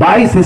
22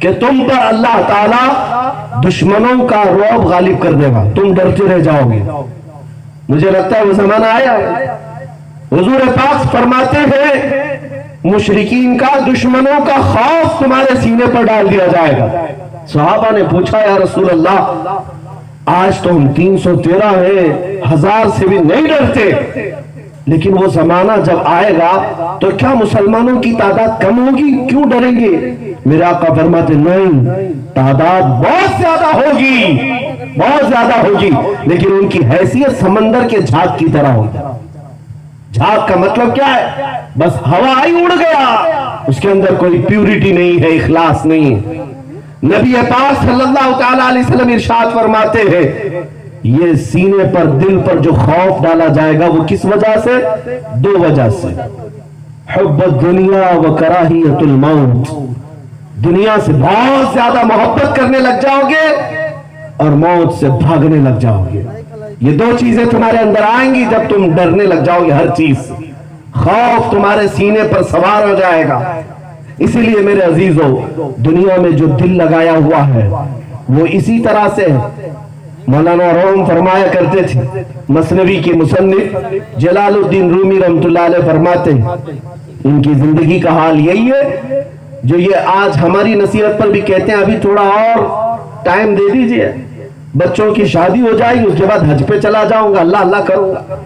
کہ تم پر اللہ تعالیٰ دشمنوں کا رعب غالب کر دے گا، تم ڈرتے رہ جاؤ گے۔ مجھے لگتا ہے وہ زمانہ آیا ہے۔ حضور پاک فرماتے ہیں مشرکین کا، دشمنوں کا خوف تمہارے سینے پر ڈال دیا جائے گا۔ صحابہ نے پوچھا یا رسول اللہ آج تو ہم 313 ہیں، 1000 سے بھی نہیں ڈرتے، لیکن وہ زمانہ جب آئے گا تو کیا مسلمانوں کی تعداد کم ہوگی؟ کیوں ڈریں گے؟ میرے آقا فرماتے نہیں، تعداد بہت زیادہ ہوگی، بہت زیادہ ہوگی، لیکن ان کی حیثیت سمندر کے جھاگ کی طرح ہوگی۔ جھاگ کا مطلب کیا ہے؟ بس ہوا آئی اڑ گیا، اس کے اندر کوئی پیوریٹی نہیں ہے، اخلاص نہیں ہے۔ نبی پاک صلی اللہ تعالی علیہ وسلم ارشاد فرماتے ہیں یہ سینے پر، دل پر جو خوف ڈالا جائے گا وہ کس وجہ سے؟ 2 وجہ سے، حب الدنیا و کراہیت الموت، دنیا سے بہت زیادہ محبت کرنے لگ جاؤ گے اور موت سے بھاگنے لگ جاؤ گے۔ یہ 2 چیزیں تمہارے اندر آئیں گی جب تم ڈرنے لگ جاؤ گے ہر چیز سے، خوف تمہارے سینے پر سوار ہو جائے گا۔ اسی لیے میرے عزیزو، دنیا میں جو دل لگایا ہوا ہے وہ اسی طرح سے ہے۔ مولانا روم فرمایا کرتے تھے، مثنوی کے مصنف جلال الدین رومی رحمۃ اللہ علیہ فرماتے ہیں ان کی زندگی کا حال یہی ہے جو یہ آج ہماری نصیحت پر بھی کہتے ہیں ابھی تھوڑا اور ٹائم دے دیجئے، بچوں کی شادی ہو جائے گی اس کے بعد حج پہ چلا جاؤں گا، اللہ اللہ کروں گا۔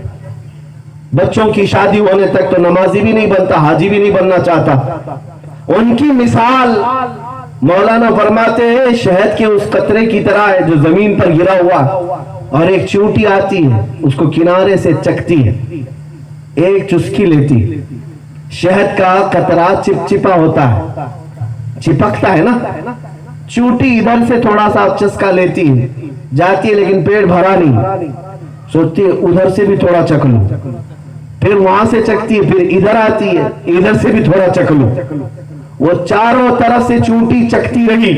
بچوں کی شادی ہونے تک تو نمازی بھی نہیں بنتا، حاجی بھی نہیں بننا چاہتا۔ ان کی مثال مولانا فرماتے ہیں شہد کے اس قطرے کی طرح ہے جو زمین پر گرا ہوا، اور ایک چیونٹی آتی ہے اس کو کنارے سے چکتی ہے، ایک چسکی لیتی ہے، شہد کا قطرہ چپچپا ہوتا ہے، چپکتا ہے نا، چیونٹی ادھر سے تھوڑا سا چسکا لیتی ہے، جاتی ہے لیکن پیٹ بھرا نہیں، سوچتی ہے ادھر سے بھی تھوڑا چک لوں، پھر وہاں سے چکتی ہے، پھر ادھر آتی ہے، ادھر سے بھی تھوڑا چک لوں۔ وہ چاروں طرف سے چونٹی چکتی رہی،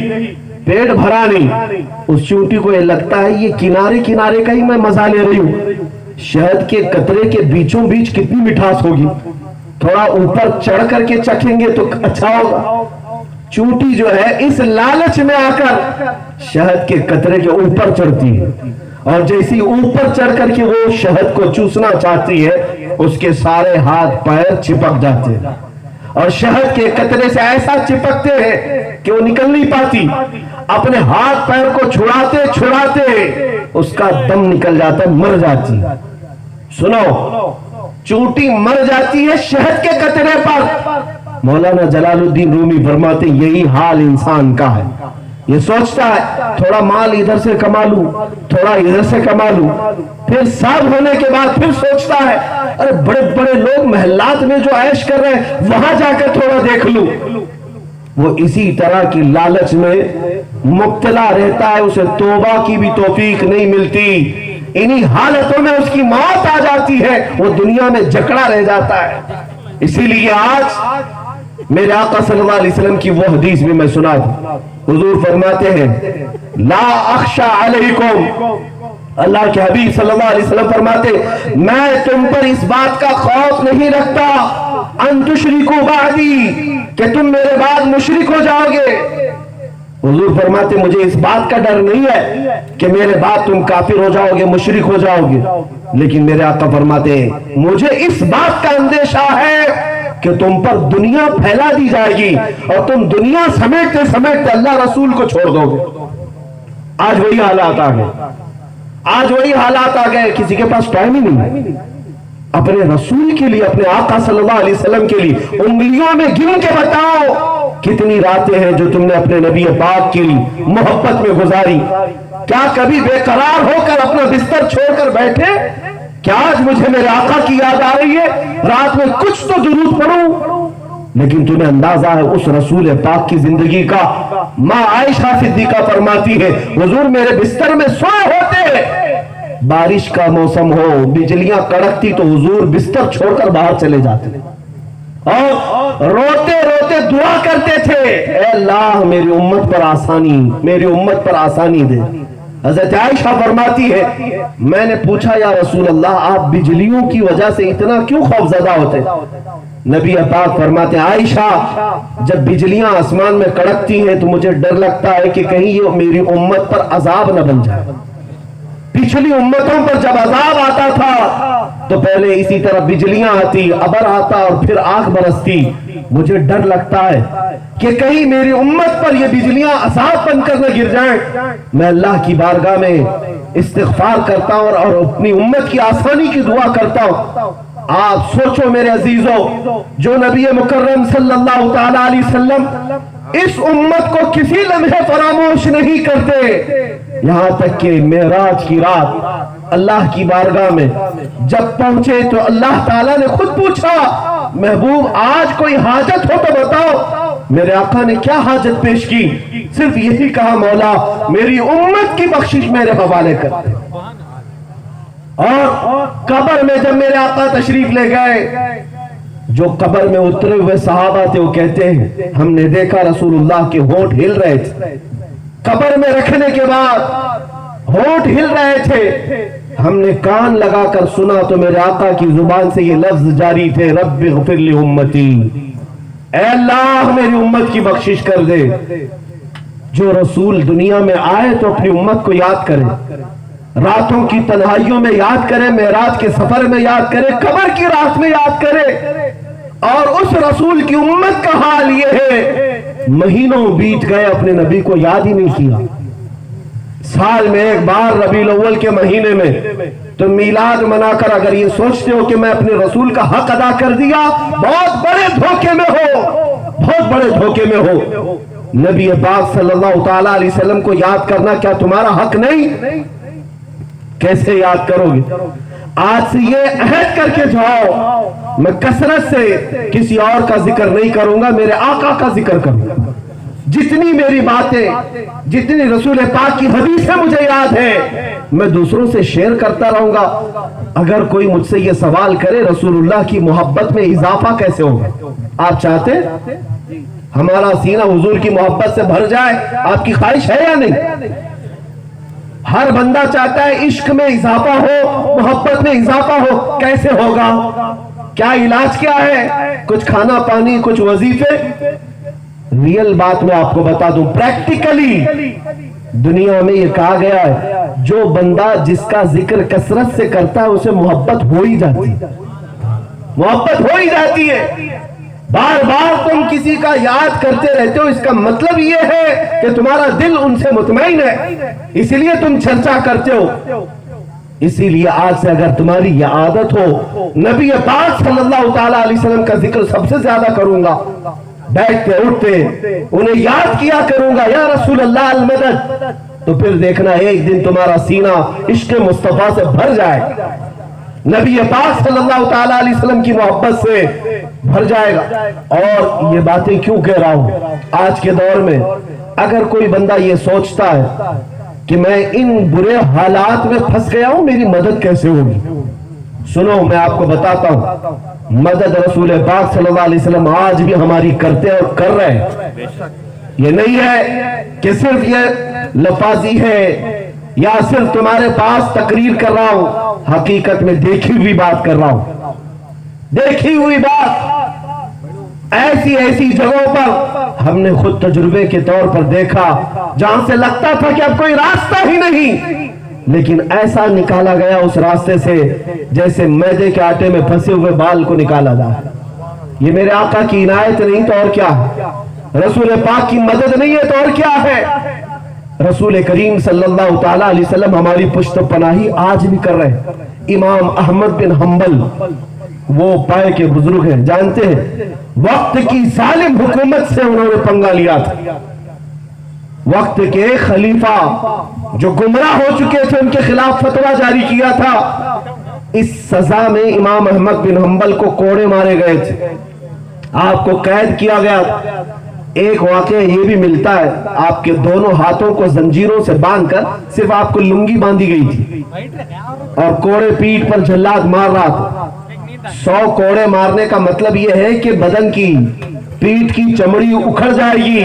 پیٹ بھرا نہیں۔ اس چونٹی کو یہ لگتا ہے یہ کنارے کنارے کا ہی میں مزہ لے رہی ہوں، شہد کے قطرے کے بیچوں بیچ کتنی مٹھاس ہوگی، تھوڑا اوپر چڑھ کر کے چکھیں گے تو اچھا ہوگا۔ چونٹی جو ہے اس لالچ میں آ کر شہد کے قطرے کے اوپر چڑھتی ہے، اور جیسی اوپر چڑھ کر کے وہ شہد کو چوسنا چاہتی ہے اس کے سارے ہاتھ پیر چپک جاتے ہیں، اور شہد کے قطرے سے ایسا چپکتے ہیں کہ وہ نکل نہیں پاتی، اپنے ہاتھ پیر کو چھڑاتے چھڑاتے اس کا دم نکل جاتا ہے، مر جاتی۔ سنو، چونٹی مر جاتی ہے شہد کے قطرے پر۔ مولانا جلال الدین رومی فرماتے ہیں یہی حال انسان کا ہے، یہ سوچتا ہے تھوڑا مال ادھر سے کما لوں، تھوڑا ادھر سے کما لوں، پھر سب ہونے کے بعد پھر سوچتا ہے ارے بڑے بڑے لوگ محلات میں جو عیش کر رہے ہیں وہاں جا کر تھوڑا دیکھ لوں۔ وہ اسی طرح کی لالچ میں مبتلا رہتا ہے، اسے توبہ کی بھی توفیق نہیں ملتی، انہی حالتوں میں اس کی موت آ جاتی ہے، وہ دنیا میں جکڑا رہ جاتا ہے۔ اسی لیے آج میرے آقا صلی اللہ علیہ وسلم کی وہ حدیث بھی میں سنا دوں۔ حضور فرماتے ہیں لا اخشى علیکم، اللہ کے حبیب صلی اللہ علیہ وسلم فرماتے میں تم پر اس بات کا خوف نہیں رکھتا ان تشرکوا بعدی، کہ تم میرے بعد مشرک ہو جاؤ گے۔ حضور فرماتے مجھے اس بات کا ڈر نہیں ہے کہ میرے بعد تم کافر ہو جاؤ گے، مشرک ہو جاؤ گے، لیکن میرے آقا فرماتے ہیں مجھے اس بات کا اندیشہ ہے کہ تم پر دنیا پھیلا دی جائے گی اور تم دنیا سمیٹتے سمیٹتے اللہ رسول کو چھوڑ دو گے۔ آج وہی حالات آ گئے، آج وہی حالات آ گئے، کسی کے پاس ٹائم ہی نہیں اپنے رسول کے لیے، اپنے آقا صلی اللہ علیہ وسلم کے لیے انگلیوں میں گن کے بتاؤ کتنی راتیں ہیں جو تم نے اپنے نبی پاک کے لیے محبت میں گزاری۔ کیا کبھی بے قرار ہو کر اپنا بستر چھوڑ کر بیٹھے؟ کیا آج مجھے میرے آقا کی یاد آ رہی ہے رات میں کچھ تو درود پڑھوں؟ لیکن تمہیں اندازہ ہے اس رسول پاک کی زندگی کا۔ ماں عائشہ صدیقہ فرماتی ہے حضور میرے بستر میں سوئے ہوتے، بارش کا موسم ہو، بجلیاں کڑکتی تو حضور بستر چھوڑ کر باہر چلے جاتے اور روتے روتے دعا کرتے تھے اے اللہ میری امت پر آسانی، میری امت پر آسانی دے۔ حضرت عائشہ فرماتی ہے میں نے پوچھا یا رسول اللہ آپ بجلیوں کی وجہ سے اتنا کیوں خوفزدہ ہوتے؟ نبی پاک فرماتے ہیں عائشہ جب بجلیاں آسمان میں کڑکتی ہیں تو مجھے ڈر لگتا ہے کہ کہیں یہ میری امت پر عذاب نہ بن جائے۔ پچھلی امتوں پر جب عذاب آتا تھا تو پہلے اسی طرح بجلیاں آتی، ابر آتا اور پھر آگ برستی۔ مجھے ڈر لگتا ہے کہ کہیں میری امت پر یہ بجلیاں عذاب بن کر نہ گر جائیں۔ میں اللہ کی بارگاہ میں استغفار کرتا ہوں اور اپنی امت کی آسانی کی دعا کرتا ہوں۔ آپ سوچو میرے عزیزو، جو نبی مکرم صلی اللہ تعالی علیہ وسلم اس امت کو کسی لمحے فراموش نہیں کرتے، یہاں تک کہ معراج کی رات اللہ کی بارگاہ میں جب پہنچے تو اللہ تعالیٰ نے خود پوچھا محبوب آج کوئی حاجت ہو تو بتاؤ۔ میرے آقا نے کیا حاجت پیش کی؟ صرف یہی کہا مولا میری امت کی بخشش میرے حوالے کر دے۔ اور قبر میں جب میرے آقا تشریف لے گئے، جو قبر میں اترے ہوئے صحابہ تھے وہ کہتے ہیں ہم نے دیکھا رسول اللہ کے ہونٹ ہل رہے تھے، قبر میں رکھنے کے بعد ہونٹ ہل رہے تھے، ہم نے کان لگا کر سنا تو میرے آقا کی زبان سے یہ لفظ جاری تھے رب اغفر لی امتی، اے اللہ میری امت کی بخشش کر دے۔ جو رسول دنیا میں آئے تو اپنی امت کو یاد کرے، راتوں کی تنہائیوں میں یاد کرے، معراج کے سفر میں یاد کرے، قبر کی رات میں یاد کرے۔ اور اس رسول کی امت کا حال یہ ہے مہینوں بیت گئے اپنے نبی کو یاد ہی نہیں کیا۔ سال میں ایک بار ربیع الاول کے مہینے میں تو میلاد منا کر اگر یہ سوچتے ہو کہ میں اپنے رسول کا حق ادا کر دیا، بہت بڑے دھوکے میں ہو، بہت بڑے دھوکے میں ہو۔ نبی پاک صلی اللہ تعالی علیہ وسلم کو یاد کرنا کیا تمہارا حق نہیں؟ کیسے یاد کرو گے؟ آج سے یہ عہد کر کے جاؤ میں کثرت سے کسی اور کا ذکر نہیں کروں گا، میرے آقا کا ذکر کروں گا۔ جتنی میری باتیں، جتنی رسول پاک کی حدیثیں مجھے یاد ہے میں دوسروں سے شیئر کرتا رہوں گا۔ اگر کوئی مجھ سے یہ سوال کرے رسول اللہ کی محبت میں اضافہ کیسے ہوگا؟ آپ چاہتے ہمارا سینہ حضور کی محبت سے بھر جائے؟ آپ کی خواہش ہے یا نہیں؟ ہر بندہ چاہتا ہے عشق میں اضافہ ہو، محبت میں اضافہ ہو۔ کیسے ہوگا؟ کیا علاج کیا ہے؟ کچھ کھانا پانی، کچھ وظیفے؟ ریئل بات میں آپ کو بتا دوں، پریکٹیکلی دنیا میں یہ کہا گیا ہے جو بندہ جس کا ذکر کثرت سے کرتا ہے اسے محبت ہو ہی جاتی ہے، محبت ہو ہی جاتی ہے۔ بار بار تم کسی کا یاد کرتے رہتے ہو، اس کا مطلب یہ ہے کہ تمہارا دل ان سے مطمئن ہے، اسی لیے تم چرچا کرتے ہو۔ اسی لیے آج سے اگر تمہاری یہ عادت ہو نبی پاک صلی اللہ تعالی علیہ وسلم کا ذکر سب سے زیادہ کروں گا، بیٹھتے اٹھتے انہیں یاد کیا کروں گا یا رسول اللہ المدد، تو پھر دیکھنا ایک دن تمہارا سینہ عشق مصطفیٰ سے بھر جائے، نبی پاک صلی اللہ تعالی علیہ وسلم کی محبت سے بھر جائے گا۔ اور یہ باتیں کیوں کہہ رہا ہوں؟ آج کے دور میں اگر کوئی بندہ یہ سوچتا ہے کہ میں ان برے حالات میں پھنس گیا ہوں، میری مدد کیسے ہوگی؟ سنو میں آپ کو بتاتا ہوں، مدد رسول پاک صلی اللہ علیہ وسلم آج بھی ہماری کرتے اور کر رہے ہیں۔ یہ نہیں ہے کہ صرف یہ لفاظی ہے یا صرف تمہارے پاس تقریر کر رہا ہوں، حقیقت میں دیکھی ہوئی بات کر رہا ہوں، دیکھی ہوئی بات۔ ایسی ایسی جگہوں پر ہم نے خود تجربے کے طور پر دیکھا جہاں سے لگتا تھا کہ اب کوئی راستہ ہی نہیں، لیکن ایسا نکالا گیا اس راستے سے جیسے میدے کے آٹے میں پھنسے ہوئے بال کو نکالا جائے۔ یہ میرے آقا کی عنایت نہیں تو اور کیا ہے، رسول پاک کی مدد نہیں ہے تو اور کیا ہے۔ رسول کریم صلی اللہ تعالی علیہ وسلم ہماری پشت پناہی آج بھی کر رہے ہیں۔ امام احمد بن حنبل وہ پائے کے بزرگ ہیں، جانتے ہیں وقت کی ظالم حکومت سے انہوں نے پنگا لیا تھا، وقت کے خلیفہ جو گمراہ ہو چکے تھے ان کے خلاف فتویٰ جاری کیا تھا۔ اس سزا میں امام احمد بن حنبل کو کوڑے مارے گئے تھے، آپ کو قید کیا گیا۔ ایک واقعہ یہ بھی ملتا ہے، آپ کے دونوں ہاتھوں کو زنجیروں سے باندھ کر صرف آپ کو لنگی باندھی گئی تھی اور کوڑے پیٹ پر جھلات مار رہا تھا۔ 100 کوڑے مارنے کا مطلب یہ ہے کہ بدن کی پیٹ کی چمڑی اکھڑ جائے گی،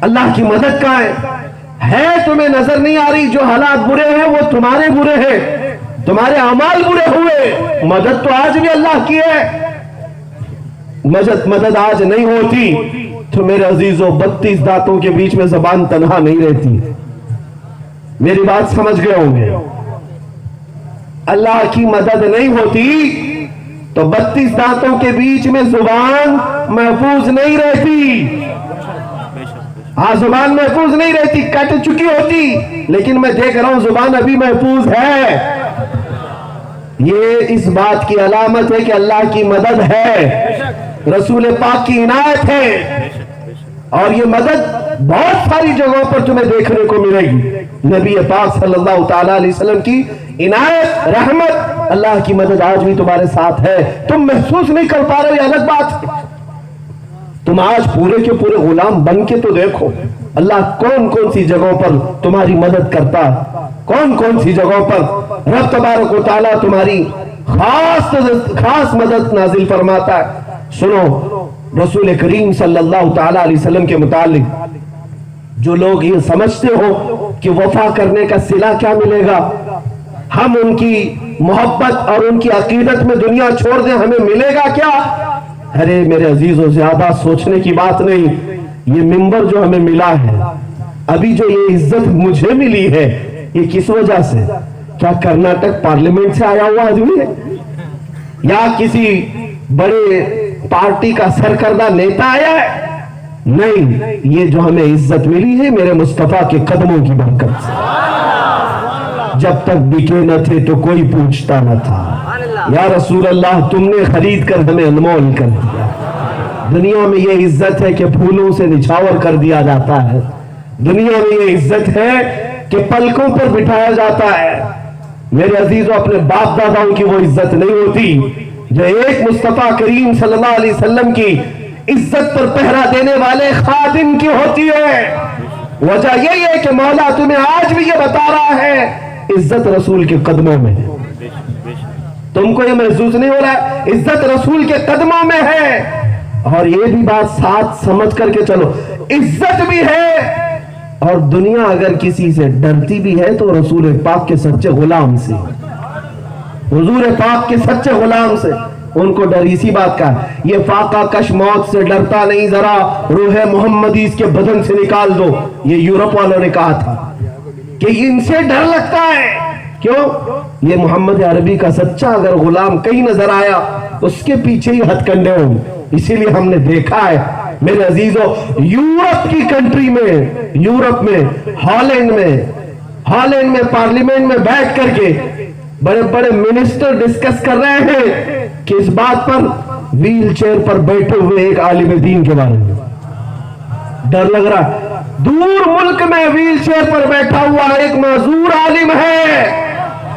اللہ کی مدد کہاں ہے تمہیں نظر نہیں آ رہی؟ جو حالات برے ہیں وہ تمہارے برے ہیں، تمہارے اعمال برے ہوئے، مدد تو آج بھی اللہ کی ہے۔ مدد آج نہیں ہوتی تو میرے عزیزوں 32 دانتوں کے بیچ میں زبان تنہا نہیں رہتی۔ میری بات سمجھ گئے ہوں گے؟ اللہ کی مدد نہیں ہوتی تو 32 دانتوں کے بیچ میں زبان محفوظ نہیں رہتی۔ ہاں زبان محفوظ نہیں رہتی، کٹ چکی ہوتی، لیکن میں دیکھ رہا ہوں زبان ابھی محفوظ ہے۔ یہ اس بات کی علامت ہے کہ اللہ کی مدد ہے، رسول پاک کی عنایت ہے، اور یہ مدد بہت ساری جگہوں پر تمہیں دیکھنے کو ملے گی۔ نبی پاک صلی اللہ تعالیٰ علیہ وسلم کی عنایت، رحمت، اللہ کی مدد آج بھی تمہارے ساتھ ہے۔ تم محسوس نہیں کر پا رہے، یہ الگ بات ہے۔ تم آج پورے کے پورے غلام بن کے تو دیکھو اللہ کون کون سی جگہوں پر تمہاری مدد کرتا ہے، کون کون سی جگہوں پر رب تبارک و تعالیٰ تمہاری خاص مدد نازل فرماتا ہے۔ سنو، رسول کریم صلی اللہ تعالیٰ علیہ وسلم کے متعلق جو لوگ یہ سمجھتے ہو کہ وفا کرنے کا صلہ کیا ملے گا، ہم ان کی محبت اور ان کی عقیدت میں دنیا چھوڑ دیں، ہمیں ملے گا کیا؟ ارے میرے عزیزوں، زیادہ سوچنے کی بات نہیں۔ یہ منبر جو ہمیں ملا ہے، ابھی جو یہ عزت مجھے ملی ہے، یہ کس وجہ سے؟ کیا کرناٹک پارلیمنٹ سے آیا ہوا آدمی ہے یا کسی بڑے پارٹی کا سرکردہ نیتا آیا ہے؟ نہیں، یہ جو ہمیں عزت ملی ہے میرے مصطفیٰ کے قدموں کی برکت سے۔ جب تک بکے نہ تھے تو کوئی پوچھتا نہ تھا، یا رسول اللہ تم نے خرید کر ہمیں انمول کر دیا۔ دنیا میں یہ عزت ہے کہ پھولوں سے نچھاور کر دیا جاتا ہے، دنیا میں یہ عزت ہے کہ پلکوں پر بٹھایا جاتا ہے۔ میرے عزیزوں، اپنے باپ داداؤں کی وہ عزت نہیں ہوتی جو ایک مصطفیٰ کریم صلی اللہ علیہ وسلم کی عزت پر پہرا دینے والے خادم کی ہوتی ہے۔ وجہ یہی ہے کہ مولا تمہیں آج بھی یہ بتا رہا ہے عزت رسول کے قدموں میں ہے۔ تم کو یہ محسوس نہیں ہو رہا ہے؟ عزت رسول کے قدموں میں ہے۔ اور یہ بھی بات ساتھ سمجھ کر کے چلو، عزت بھی ہے، اور دنیا اگر کسی سے ڈرتی بھی ہے تو رسول پاک کے سچے غلام سے، حضور پاک کے سچے غلام سے۔ ان کو ڈر اسی بات کا، یہ فاقہ کش موت سے ڈرتا نہیں، ذرا روح محمدی اس کے بدن سے نکال دو۔ یہ یورپ والوں نے کہا تھا کہ ان سے ڈر لگتا ہے۔ کیوں؟ یہ محمد عربی کا سچا اگر غلام کہیں نظر آیا اس کے پیچھے ہی ہتھ کنڈے ہوں۔ اسی لیے ہم نے دیکھا ہے میرے عزیزوں، یورپ کی کنٹری میں، یورپ میں، ہالینڈ میں پارلیمنٹ میں بیٹھ کر کے بڑے بڑے منسٹر ڈسکس کر رہے ہیں کہ اس بات پر ویل چیئر پر بیٹھے ہوئے ایک عالم دین کے بارے میں ڈر لگ رہا۔ دور ملک میں ویل چیئر پر بیٹھا ہوا ایک معذور عالم ہے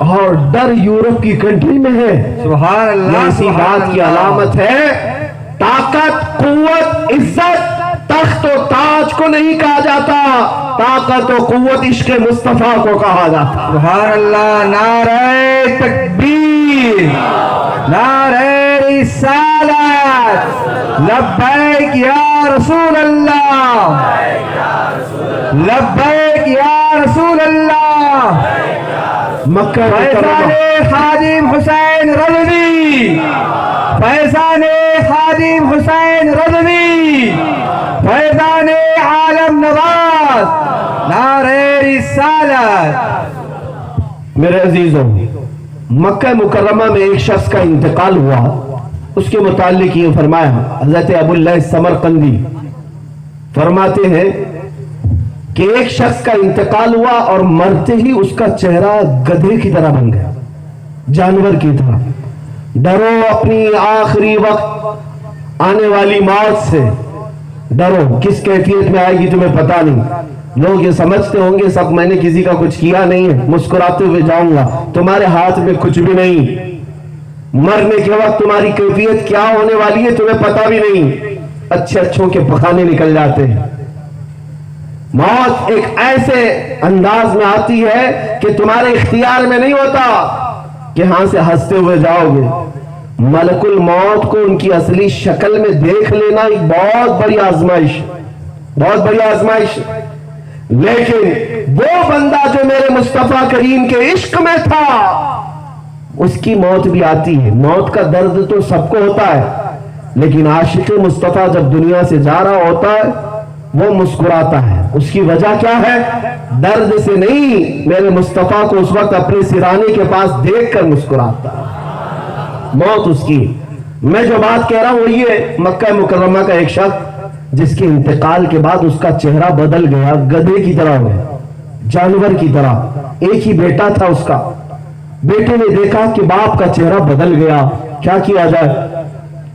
اور ڈر یورپ کی کنٹری میں ہے۔ سبحان اللہ، اسی بات کی علامت ہے طاقت، قوت، عزت تخت و تاج کو نہیں کہا جاتا، طاقت و قوت عشق مصطفیٰ کو کہا جاتا۔ سبحان اللہ، نعرہ تکبیر، نعرہ رسالت، لبیک یا رسول اللہ، لبیک یا رسول اللہ۔ مکہ فیضان خادم حسین رضوی، فیضان خادم حسین رضوی، فیضان عالم نواز، نعرہ رسالت۔ میرے عزیزوں، مکہ مکرمہ میں ایک شخص کا انتقال ہوا، اس کے متعلق یہ فرمایا حضرت ابو اللہ سمرقندی فرماتے ہیں کہ ایک شخص کا انتقال ہوا اور مرتے ہی اس کا چہرہ گدھے کی طرح بن گیا، جانور کی طرح۔ ڈرو اپنی آخری وقت آنے والی موت سے، ڈرو، کس کیفیت میں آئے گی تمہیں پتہ نہیں۔ لوگ یہ سمجھتے ہوں گے سب میں نے کسی کا کچھ کیا نہیں ہے، مسکراتے ہوئے جاؤں گا، تمہارے ہاتھ میں کچھ بھی نہیں۔ مرنے کے وقت تمہاری کیفیت کیا ہونے والی ہے تمہیں پتہ بھی نہیں، اچھے اچھوں کے پخانے نکل جاتے ہیں۔ موت ایک ایسے انداز میں آتی ہے کہ تمہارے اختیار میں نہیں ہوتا کہ ہاں سے ہنستے ہوئے جاؤ گے۔ ملک الموت کو ان کی اصلی شکل میں دیکھ لینا ایک بہت بڑی آزمائش۔ بہت بڑی آزمائش. لیکن وہ بندہ جو میرے مصطفیٰ کریم کے عشق میں تھا, اس کی موت بھی آتی ہے. موت کا درد تو سب کو ہوتا ہے, لیکن عاشق مصطفیٰ جب دنیا سے جا رہا ہوتا ہے وہ مسکراتا ہے. اس کی وجہ کیا ہے؟ درد سے نہیں, میرے مصطفیٰ کو اس وقت اپنے سرانے کے پاس دیکھ کر مسکراتا ہے. موت اس کی. میں جو بات کہہ رہا ہوں وہ یہ, مکہ مکرمہ کا ایک شخص جس کے انتقال کے بعد اس کا چہرہ بدل گیا, گدھے کی طرح ہوا, جانور کی طرح. ایک ہی بیٹا تھا اس کا. بیٹے نے دیکھا کہ باپ کا چہرہ بدل گیا, کیا کیا جائے؟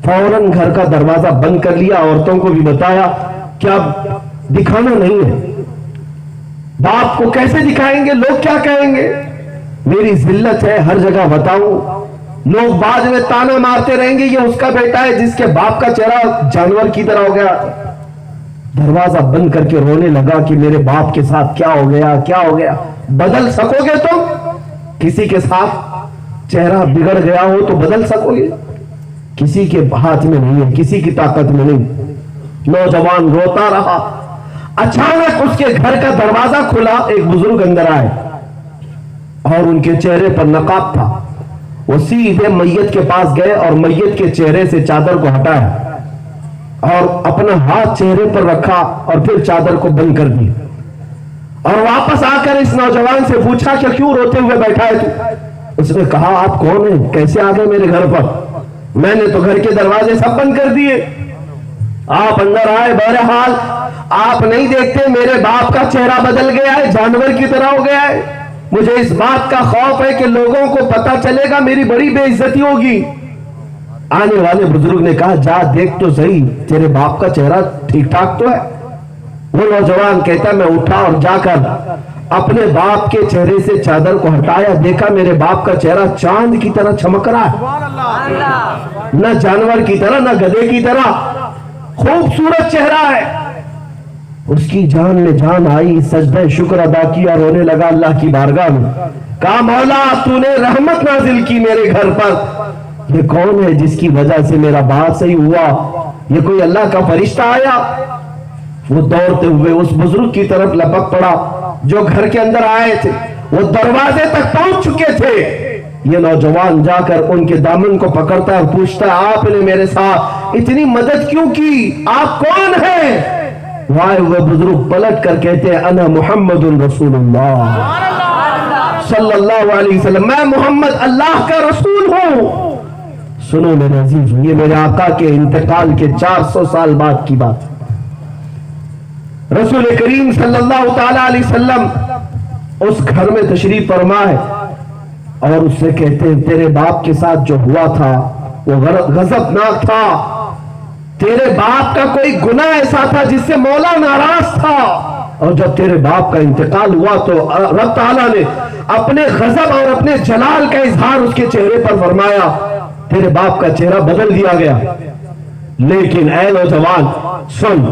فوراً گھر کا دروازہ بند کر لیا, عورتوں کو بھی بتایا کہ اب دکھانا نہیں ہے. باپ کو کیسے دکھائیں گے؟ لوگ کیا کہیں گے؟ میری ذلت ہے, ہر جگہ بتاؤں, لوگ بعد میں تانا مارتے رہیں گے یہ اس کا بیٹا ہے جس کے باپ کا چہرہ جانور کی طرح ہو گیا. دروازہ بند کر کے رونے لگا کہ میرے باپ کے ساتھ کیا ہو گیا, کیا ہو گیا. بدل سکو گے تم؟ کسی کے ساتھ چہرہ بگڑ گیا ہو تو بدل سکو گے؟ کسی کے ہاتھ میں نہیں ہے, کسی کی طاقت میں نہیں. نوجوان روتا رہا. اچانک اس کے گھر کا دروازہ کھلا, ایک بزرگ اندر آئے اور ان کے چہرے پر نقاب تھا. وہ سیدھے میت کے پاس گئے اور میت کے چہرے سے چادر کو ہٹایا اور اپنا ہاتھ چہرے پر رکھا اور پھر چادر کو بند کر دی. اور واپس آ کر اس نوجوان سے پوچھا کہ کیوں روتے ہوئے بیٹھا ہے تو؟ اس نے کہا آپ کون ہیں, کیسے آ گئے میرے گھر پر؟ میں نے تو گھر کے دروازے سب بند کر دیے, آپ اندر آئے. بہرحال آپ نہیں دیکھتے میرے باپ کا چہرہ بدل گیا ہے, جانور کی طرح ہو گیا ہے. مجھے اس بات کا خوف ہے کہ لوگوں کو پتا چلے گا, میری بڑی بے عزتی ہوگی. آنے والے بزرگ نے کہا جا دیکھ تو صحیح, تیرے باپ کا چہرہ ٹھیک ٹھاک تو ہے. وہ نوجوان کہتا میں اٹھا اور جا کر اپنے باپ کے چہرے سے چادر کو ہٹایا, دیکھا میرے باپ کا چہرہ چاند کی طرح چمک رہا ہے, نہ جانور کی طرح نہ گدھے کی طرح, خوبصورت چہرہ ہے. اس کی جان میں جان آئی, سجدہ شکر ادا کیا, رونے لگا اللہ کی بارگاہ میں. کہا مولا تو نے رحمت نازل کی میرے گھر پر, یہ کون ہے جس کی وجہ سے میرا بات صحیح ہوا؟ یہ کوئی اللہ کا فرشتہ آیا؟ وہ دوڑتے ہوئے اس بزرگ کی طرف لپک پڑا جو گھر کے اندر آئے تھے. وہ دروازے تک پہنچ چکے تھے. یہ نوجوان جا کر ان کے دامن کو پکڑتا ہے اور پوچھتا ہے آپ نے میرے ساتھ اتنی مدد کیوں کی, آپ کون ہیں؟ وائے ہوئے بزرگ پلٹ کر کہتے ہیں انا محمد رسول اللہ صلی اللہ علیہ وسلم, میں محمد اللہ کا رسول ہوں. سنو میرے عزیز, یہ میرے آقا کے انتقال کے 400 سال بعد کی بات. رسول کریم صلی اللہ تعالی علیہ وسلم اس گھر میں تشریف فرما ہے اور اس سے کہتے ہیں تیرے باپ کے ساتھ جو ہوا تھا وہ غضبناک تھا. تیرے باپ کا کوئی گناہ ایسا تھا جس سے مولا ناراض تھا, اور جب تیرے باپ کا انتقال ہوا تو رب تعالیٰ نے اپنے غضب اور اپنے جلال کا اظہار اس کے چہرے پر فرمایا, تیرے باپ کا چہرہ بدل دیا گیا. لیکن اے نوجوان سن,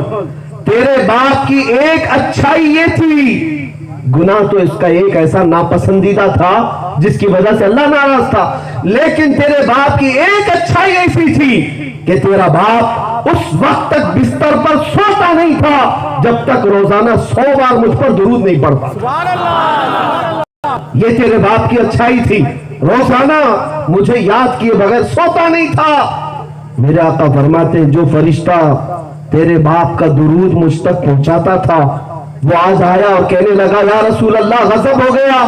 تیرے باپ کی ایک اچھائی یہ تھی, گناہ تو اس کا ایک ایسا ناپسندیدہ تھا جس کی وجہ سے اللہ ناراض تھا, لیکن تیرے باپ کی ایک اچھائی ایسی تھی کہ تیرا باپ اس وقت تک بستر پر سوتا نہیں تھا جب تک روزانہ 100 بار مجھ پر درود نہیں پڑتا. یہ تیرے باپ کی اچھائی تھی, روزانہ مجھے یاد کیے بغیر سوتا نہیں تھا. میرے آقا فرماتے ہیں جو فرشتہ تیرے باپ کا درود مجھ تک پہنچاتا تھا وہ آج آیا اور کہنے لگا یا رسول اللہ غضب ہو گیا,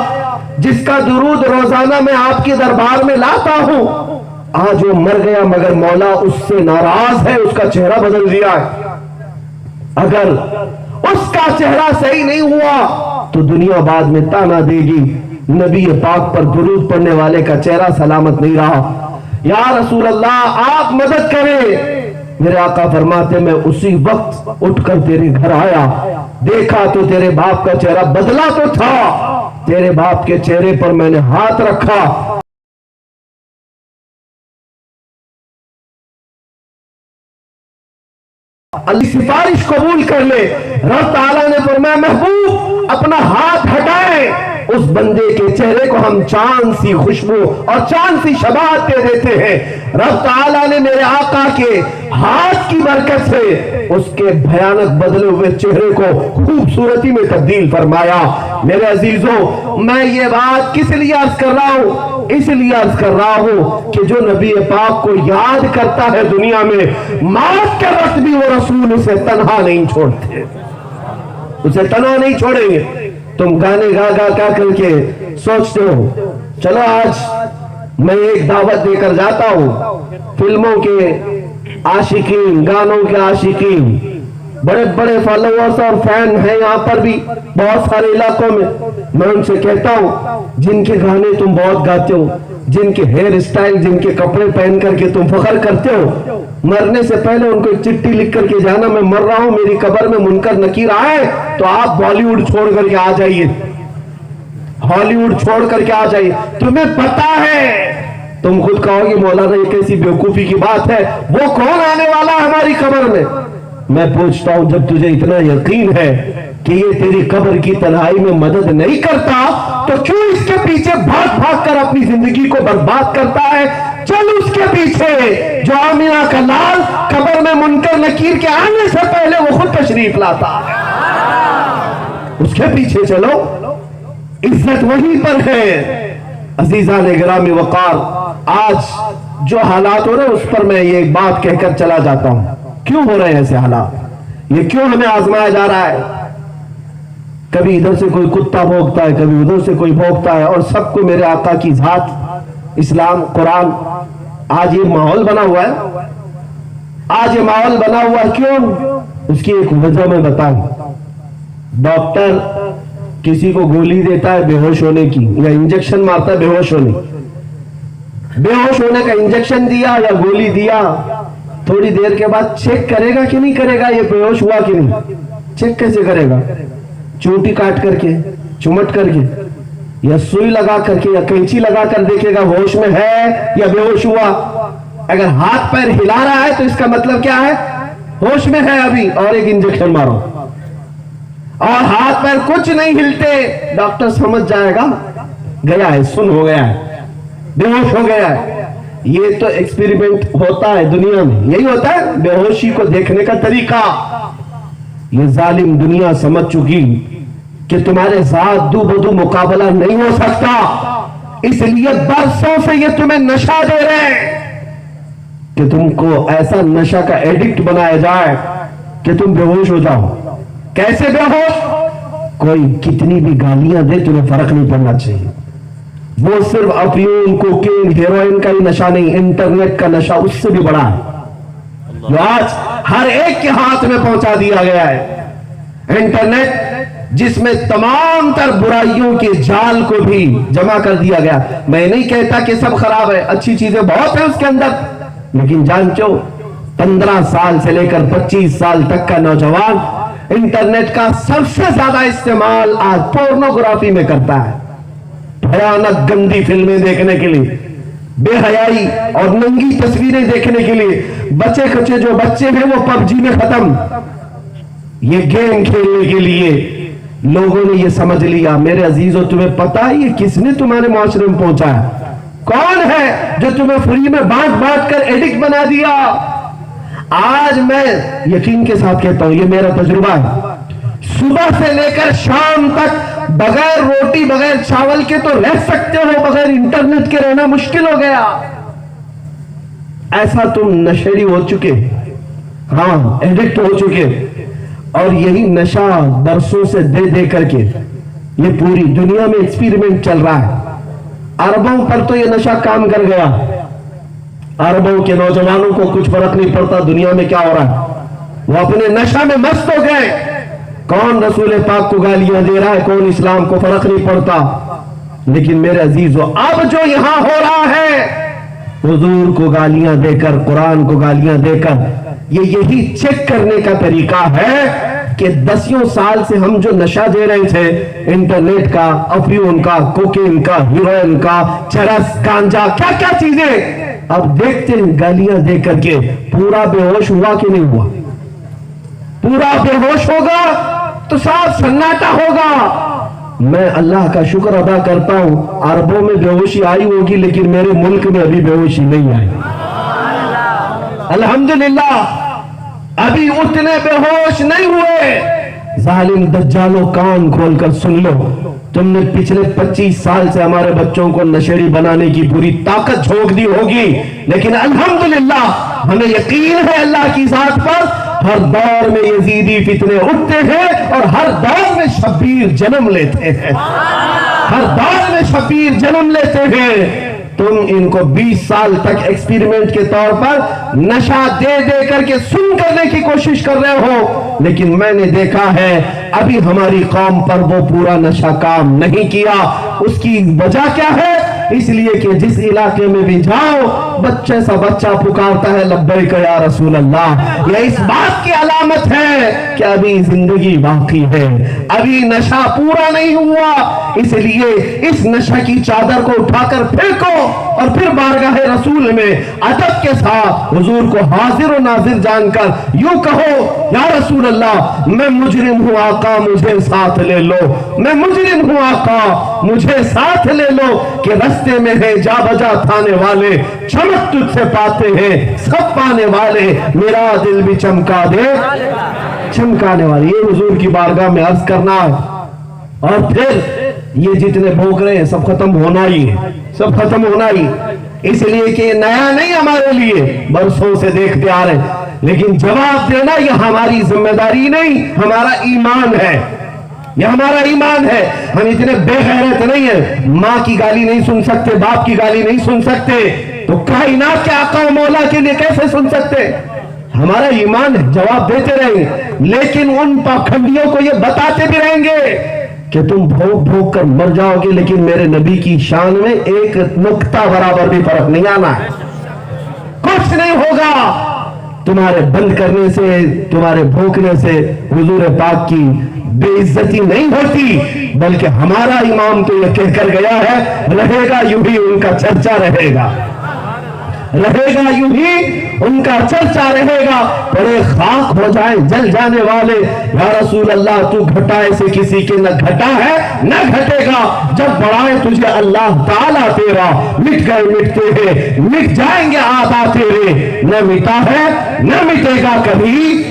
جس کا درود روزانہ میں آپ کے دربار میں لاتا ہوں آج وہ مر گیا, مگر مولا اس سے ناراض ہے, اس کا چہرہ بدل دیا ہے. اگر اس کا چہرہ صحیح نہیں ہوا تو دنیا بعد میں تانا دے گی نبی پاک پر درود پڑھنے والے کا چہرہ سلامت نہیں رہا. یا رسول اللہ آپ مدد کریں. میرے آقا فرماتے میں اسی وقت اٹھ کر تیرے گھر آیا, دیکھا تو تیرے باپ کا چہرہ بدلا تو تھا, تیرے باپ کے چہرے پر میں نے ہاتھ رکھا, اللہ سفارش قبول کر لے. رب تعالیٰ نے فرمایا محبوب اپنا ہاتھ ہٹائے, اس بندے کے چہرے کو ہم چاند سی خوشبو اور چاند سی شباہت دے دیتے ہیں. رب تعالیٰ نے میرے آقا کے ہاتھ کی برکت سے اس کے بھیانک بدلے ہوئے چہرے کو خوبصورتی میں تبدیل فرمایا. میرے عزیزوں، میں یہ بات کس لیے عرض کر رہا ہوں؟ اس لیے عرض کر رہا ہوں کہ جو نبی پاک کو یاد کرتا ہے دنیا میں، موت کے وقت بھی وہ رسول اسے تنہا نہیں چھوڑتے، اسے تنہا نہیں چھوڑیں گے. تم گانے گا گا کیا کر کے سوچتے ہو چلو آج میں ایک دعوت دے کر جاتا ہوں. فلموں کے عاشقین، گانوں کے عاشقین، بڑے بڑے فالوورز اور فین ہیں یہاں پر بھی بہت سارے علاقوں میں. میں ان سے کہتا ہوں جن کے گانے تم بہت گاتے ہو، جن کے ہیئر اسٹائل، جن کے کپڑے پہن کر کے تم فخر کرتے ہو، مرنے سے پہلے ان کو ایک چٹھی لکھ کر کے جانا میں مر رہا ہوں، میری قبر میں منکر نکیر آئے تو آپ بالی ووڈ چھوڑ کر کے آ جائیے، ہالی ووڈ چھوڑ کر کے آ جائیے. تمہیں پتا ہے، تم خود کہو گے مولانا یہ کیسی بیوقوفی کی بات ہے، وہ کون آنے والا ہے ہماری قبر میں؟ میں پوچھتا ہوں جب تجھے اتنا یقین ہے کہ یہ تیری قبر کی تنہائی میں مدد نہیں کرتا تو کیوں اس کے پیچھے بھاگ بھاگ کر اپنی زندگی کو برباد کرتا ہے؟ چل اس کے پیچھے جو آمینہ کا لال قبر میں منکر نکیر کے آنے سے پہلے وہ خود تشریف لاتا ہے، اس کے پیچھے چلو، عزت وہیں پر ہے. عزیزان گرامی وقار، آج جو حالات ہو رہے ہیں اس پر میں یہ بات کہہ کر چلا جاتا ہوں. کیوں ہو رہے ہیں ایسے حالات؟ یہ کیوں ہمیں آزمایا جا رہا ہے؟ کبھی ادھر سے کوئی کتا بھونکتا ہے، کبھی ادھر سے کوئی بھونکتا ہے، اور سب کو میرے آقا کی ذات، اسلام، قرآن. آج یہ ماحول بنا ہوا ہے، آج یہ ماحول بنا ہوا ہے کیوں؟ اس کی ایک وجہ میں بتاؤں. ڈاکٹر کسی کو گولی دیتا ہے بے ہوش ہونے کی، یا انجیکشن مارتا ہے بے ہوش ہونے، بے ہوش ہونے کا انجیکشن دیا یا گولی دیا، تھوڑی دیر کے بعد چیک کرے گا کہ نہیں کرے گا یہ بے ہوش ہوا کہ نہیں؟ چیک کیسے کرے گا؟ چونٹی کاٹ کر کے، چمٹ کر کے، یا سوئی لگا کر کے، یا کینچی لگا کر دیکھے گا ہوش میں ہے یا بے ہوش ہوا. اگر ہاتھ پیر ہلا رہا ہے تو اس کا مطلب کیا ہے؟ ہوش میں ہے ابھی، اور ایک انجیکشن مارو. اور ہاتھ پیر کچھ نہیں ہلتے، ڈاکٹر سمجھ جائے گا گیا ہے، سن ہو گیا ہے، بے ہوش ہو گیا ہے. یہ تو ایکسپیریمنٹ ہوتا ہے دنیا میں، یہی ہوتا ہے بے ہوشی کو دیکھنے کا طریقہ. یہ ظالم دنیا سمجھ چکی کہ تمہارے ساتھ دو بدو مقابلہ نہیں ہو سکتا، اس لیے برسوں سے یہ تمہیں نشہ دے رہے ہیں کہ تم کو ایسا نشہ کا ایڈکٹ بنایا جائے کہ تم بے ہوش ہو جاؤ. کیسے بے ہوش؟ کوئی کتنی بھی گالیاں دے تمہیں فرق نہیں پڑنا چاہیے. وہ صرف افیون، کوکین، ہیروئن کا ہی نشہ نہیں، انٹرنیٹ کا نشہ اس سے بھی بڑا ہے جو آج ہر ایک کے ہاتھ میں پہنچا دیا گیا ہے. انٹرنیٹ جس میں تمام تر برائیوں کے جال کو بھی جمع کر دیا گیا. میں نہیں کہتا کہ سب خراب ہے، اچھی چیزیں بہت ہیں اس کے اندر، لیکن جانچو 15 سال سے لے کر 25 سال تک کا نوجوان انٹرنیٹ کا سب سے زیادہ استعمال آج پورنوگرافی میں کرتا ہے. بھیانک گندی فلمیں دیکھنے کے لیے، بے حیائی اور ننگی تصویریں دیکھنے کے لیے. بچے کچے جو بچے ہیں وہ پب جی میں ختم، یہ گیم کھیلنے کے لیے لوگوں نے یہ سمجھ لیا. میرے عزیزوں، تمہیں پتا ہے یہ کس نے تمہارے معاشرے میں پہنچا ہے؟ کون ہے جو تمہیں فری میں بانٹ بانٹ کر ایڈکٹ بنا دیا؟ آج میں یقین کے ساتھ کہتا ہوں، یہ میرا تجربہ ہے، صبح سے لے کر شام تک بغیر روٹی بغیر چاول کے تو رہ سکتے ہو، بغیر انٹرنیٹ کے رہنا مشکل ہو گیا. ایسا تم نشیڑی ہو چکے، ہاں ایڈکٹ ہو چکے. اور یہی نشہ برسوں سے دے دے کر کے یہ پوری دنیا میں ایکسپیریمنٹ چل رہا ہے. عربوں پر تو یہ نشہ کام کر گیا، عربوں کے نوجوانوں کو کچھ فرق نہیں پڑتا دنیا میں کیا ہو رہا ہے، وہ اپنے نشہ میں مست ہو گئے. کون رسول پاک کو گالیاں دے رہا ہے، کون اسلام کو، فرق نہیں پڑتا. لیکن میرے عزیزو، اب جو یہاں ہو رہا ہے حضور کو گالیاں دے کر، قرآن کو گالیاں دے کر، یہ یہی چیک کرنے کا طریقہ ہے کہ 10 سال سے ہم جو نشہ دے رہے تھے، انٹرنیٹ کا، افیون کا، کوکین کا، ہیروئن کا، چرس، گانجا، کیا کیا چیزیں، اب دیکھتے ہیں گالیاں دے کر کے پورا بے ہوش ہوا کہ نہیں ہوا. پورا بے ہوش ہوگا تو صاف سناٹا ہوگا. میں اللہ کا شکر ادا کرتا ہوں عربوں میں بےہوشی آئی ہوگی لیکن میرے ملک میں ابھی بےہوشی نہیں آئی. الحمدللہ ابھی اتنے بے ہوش نہیں ہوئے. ظالم دجالوں کان کھول کر سن لو, تم نے پچھلے 25 سال سے ہمارے بچوں کو نشیڑی بنانے کی پوری طاقت جھونک دی ہوگی, لیکن الحمدللہ ہمیں یقین ہے اللہ کی ذات پر, ہر دور میں یزیدی فتنے اٹھتے ہیں اور ہر دور میں شبیر جنم لیتے ہیں, ہر دور میں شبیر جنم لیتے ہیں. تم ان کو 20 سال تک ایکسپیریمنٹ کے طور پر نشہ دے دے کر کے سن کرنے کی کوشش کر رہے ہو, لیکن میں نے دیکھا ہے ابھی ہماری قوم پر وہ پورا نشہ کام نہیں کیا. اس کی وجہ کیا ہے؟ اس لیے کہ جس علاقے میں بھی جاؤ بچے سا بچہ پکارتا ہے لبیک یا رسول اللہ. یہ اس بات کی علامت ہے کہ ابھی زندگی باقی ہے, ابھی نشہ پورا نہیں ہوا. اس لیے اس نشہ کی چادر کو اٹھا کر پھینکو اور پھر بارگاہ رسول میں ادب کے ساتھ حضور کو حاضر و ناظر جان کر یوں کہو, یا رسول اللہ میں مجرم ہوں آقا مجھے ساتھ لے لو, میں مجرم ہوں آقا مجھے ساتھ لے لو, کہ رستے میں ہے جا بجا تھانے والے, چمک تجھ سے پاتے ہیں سب پانے والے, میرا دل بھی چمکا دے چمکانے والے. یہ حضور کی بارگاہ میں عرض کرنا ہے. اور پھر یہ جتنے بھوگ رہے ہیں سب ختم ہونا ہی ہے, سب ختم ہونا ہی, اس لیے کہ یہ نیا نہیں ہمارے لیے, برسوں سے دیکھتے آ رہے, لیکن جواب دینا یہ ہماری ذمہ داری نہیں, ہمارا ایمان ہے, یہ ہمارا ایمان ہے. ہم اتنے بے غیرت نہیں ہیں, ماں کی گالی نہیں سن سکتے, باپ کی گالی نہیں سن سکتے, تو کائنات کے آقا و مولا کے لیے کیسے سن سکتے؟ ہمارا ایمان ہے, جواب دیتے رہیں گے, لیکن ان پاکھنڈیوں کو یہ بتاتے بھی رہیں گے کہ تم بھوک بھوک کر مر جاؤ گے, لیکن میرے نبی کی شان میں ایک نقطہ برابر بھی فرق نہیں آنا ہے, کچھ نہیں ہوگا. تمہارے بند کرنے سے, تمہارے بھوکنے سے حضور پاک کی بے عزتی نہیں ہوتی, بلکہ ہمارا امام تو یہ کہہ کر گیا ہے رہے گا یوں ہی ان کا چرچا رہے گا, رہے گا یوں ہی ان کا چرچا رہے گا. بڑے خاک ہو جائیں جل جانے والے, یا رسول اللہ تو گھٹائے سے کسی کے نہ گھٹا ہے نہ گھٹے گا, جب بڑھائے تجھے اللہ تعالیٰ تیرا, مٹ گئے مٹتے ہیں مٹ جائیں گے آبا تیرے, نہ مٹا ہے نہ مٹے گا کبھی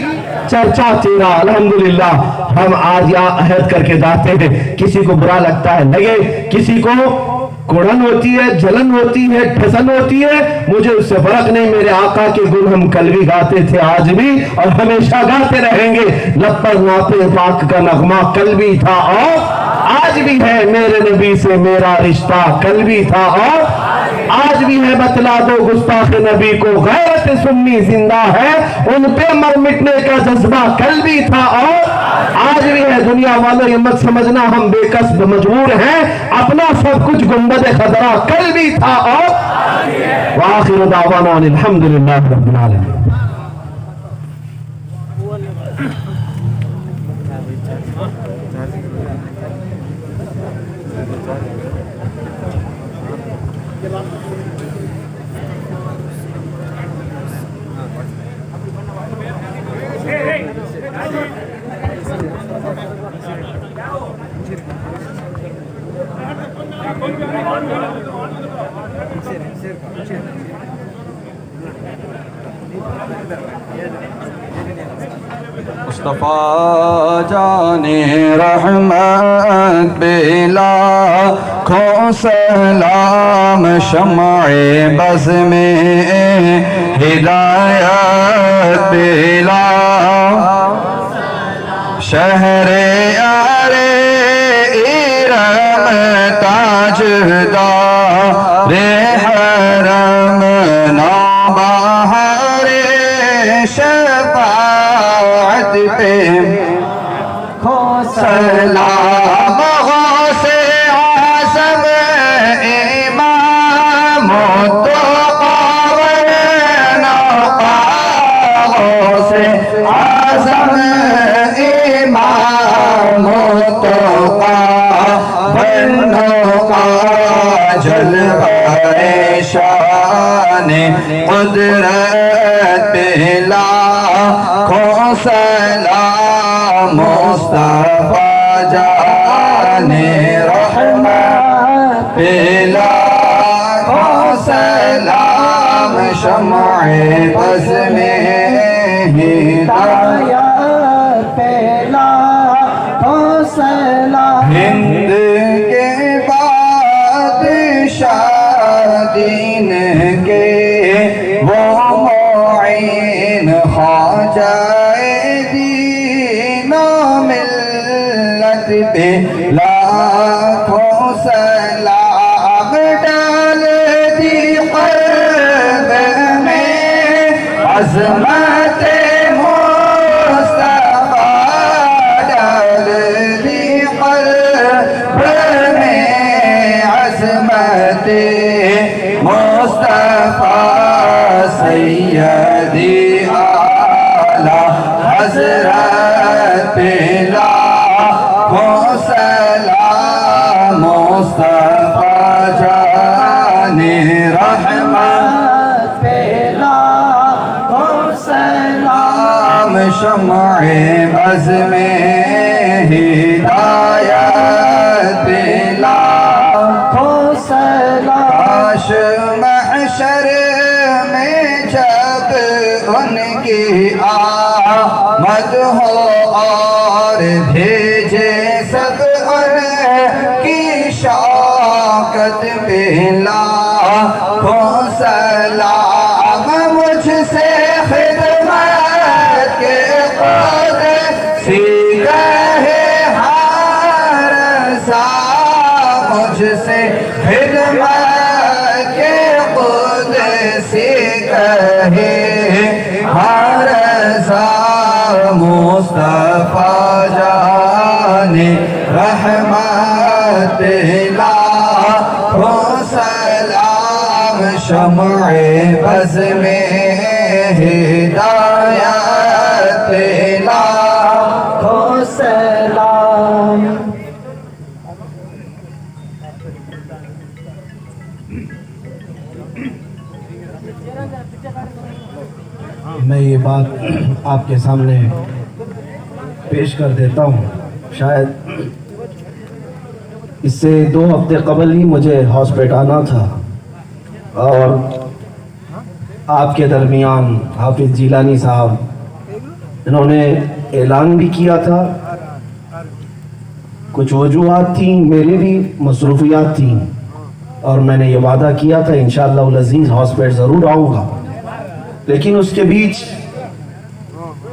چرچا تیرا. الحمدللہ ہم آج یہاں عہد کر کے جاتے ہیں, کسی کو برا لگتا ہے لگے, کسی کو کوڑن ہوتی ہے, جلن ہوتی ہے, ٹھسن ہوتی ہے, مجھے اس سے فرق نہیں. میرے آقا کے گن ہم کل بھی گاتے تھے, آج بھی اور ہمیشہ گاتے رہیں گے. لب پر ناطے پاک کا نغمہ کل بھی تھا اور آج بھی ہے, میرے نبی سے میرا رشتہ کل بھی تھا اور آج بھی ہے. بتلا دو گستاخ نبی کو غیرت سنی زندہ ہے, ان پہ مر مٹنے کا جذبہ کل بھی تھا اور آج بھی ہے. دنیا والوں یہ مت سمجھنا ہم بے کسب مجبور ہیں, اپنا سب کچھ گنبد خضرا کل بھی تھا اور وآخر دعوانا الحمدللہ رب العالمین. مصطفیٰ جان رحمت بلا کھو سلام, شمع بز میں ہدایت بلا, شہر یارے ارم تاجدار حرم نوبہار شفاعت پہ کھو سلام, غوث اعظم امام غوث اعظم امام جلوہ شان قدرت بلا کھو سلام, مصطفیٰ جان رحمت پہ لاکھوں سلام شمع بز میں ہدایت پہ لاکھوں سلام ہند کے بادشاہ دین کے وہ معین خواجہ دین و ملت پہ لاکھوں سلام ڈال دی قلب میں عظمت مصطفیٰ ڈال دی قلب میں عظمت مصطفیٰ سیدی اعلیٰ حضرت پہ لاکھوں سلام مصطفیٰ جان رحمت پہ لاکھوں سلام شمع بز میں ہدایت پہ لاکھوں سلام کاش محشر میں جب ان کی آمد ہو اور بھیجے سب ان کی شوکت پہ لاکھوں سلام مجھ سے خدمت کے خود سیکھے ہر سا مجھ سے خدمت کے خود سیکھے ہر سا مصطفیٰ جان رحمت پہ لاکھوں سلام شمع بز میں ہدایت پہ لاکھوں سلام میں یہ بات آپ کے سامنے پیش کر دیتا ہوں. شاید اس سے 2 ہفتے قبل ہی مجھے ہاسپٹل آنا تھا اور آپ کے درمیان حافظ جیلانی صاحب انہوں نے اعلان بھی کیا تھا. کچھ وجوہات تھیں، میری بھی مصروفیات تھیں اور میں نے یہ وعدہ کیا تھا انشاءاللہ العزیز ہاسپٹل ضرور آؤں گا. لیکن اس کے بیچ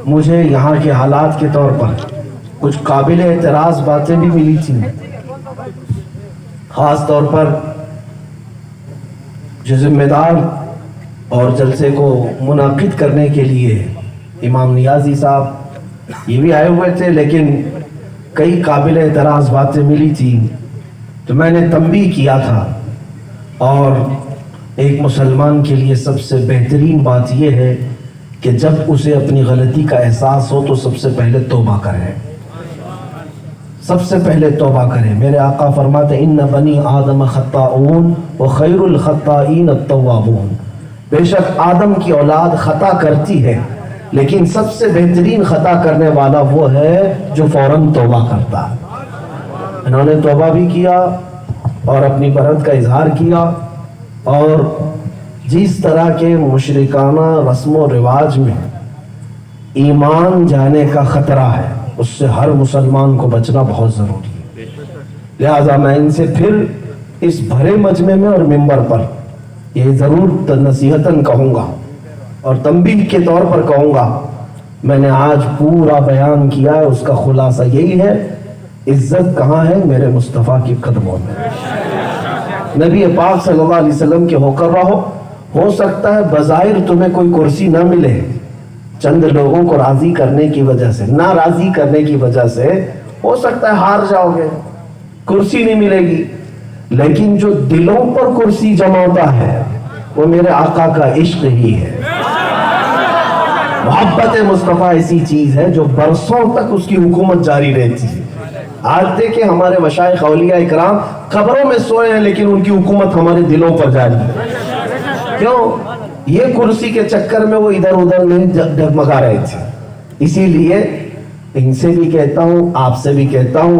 مجھے یہاں کے حالات کے طور پر کچھ قابل اعتراض باتیں بھی ملی تھیں. خاص طور پر جو ذمہ دار اور جلسے کو منعقد کرنے کے لیے امام نیازی صاحب یہ بھی آئے ہوئے تھے، لیکن کئی قابل اعتراض باتیں ملی تھیں تو میں نے تنبیہ کیا تھا. اور ایک مسلمان کے لیے سب سے بہترین بات یہ ہے کہ جب اسے اپنی غلطی کا احساس ہو تو سب سے پہلے توبہ کرے، سب سے پہلے توبہ کرے. میرے آقا فرماتے ان بنی آدم خطاؤن وخیر الخطائین التوابون. بے شک آدم کی اولاد خطا کرتی ہے لیکن سب سے بہترین خطا کرنے والا وہ ہے جو فوراً توبہ کرتا ہے. انہوں نے توبہ بھی کیا اور اپنی برت کا اظہار کیا اور جس طرح کے مشرکانہ رسم و رواج میں ایمان جانے کا خطرہ ہے اس سے ہر مسلمان کو بچنا بہت ضروری ہے. لہذا میں ان سے پھر اس بھرے مجمع میں اور منبر پر یہ ضرور نصیحتاً کہوں گا اور تنبیہ کے طور پر کہوں گا. میں نے آج پورا بیان کیا ہے، اس کا خلاصہ یہی ہے عزت کہاں ہے؟ میرے مصطفیٰ کے قدموں میں. نبی پاک صلی اللہ علیہ وسلم کے ہو کر رہو. ہو سکتا ہے بظاہر تمہیں کوئی کرسی نہ ملے، چند لوگوں کو راضی کرنے کی وجہ سے، ناراضی کرنے کی وجہ سے ہو سکتا ہے ہار جاؤ گے، کرسی نہیں ملے گی. لیکن جو دلوں پر کرسی جماتا ہے وہ میرے آقا کا عشق ہی ہے. محبت مصطفیٰ ایسی چیز ہے جو برسوں تک اس کی حکومت جاری رہتی ہے. آج دیکھیں ہمارے مشائخ اولیاء اکرام قبروں میں سوئے ہیں لیکن ان کی حکومت ہمارے دلوں پر جاری ہے. کیوں؟ یہ کرسی کے چکر میں وہ ادھر ادھر نہیں ڈگمگا رہے تھے. اسی لیے ان سے بھی کہتا ہوں، آپ سے بھی کہتا ہوں،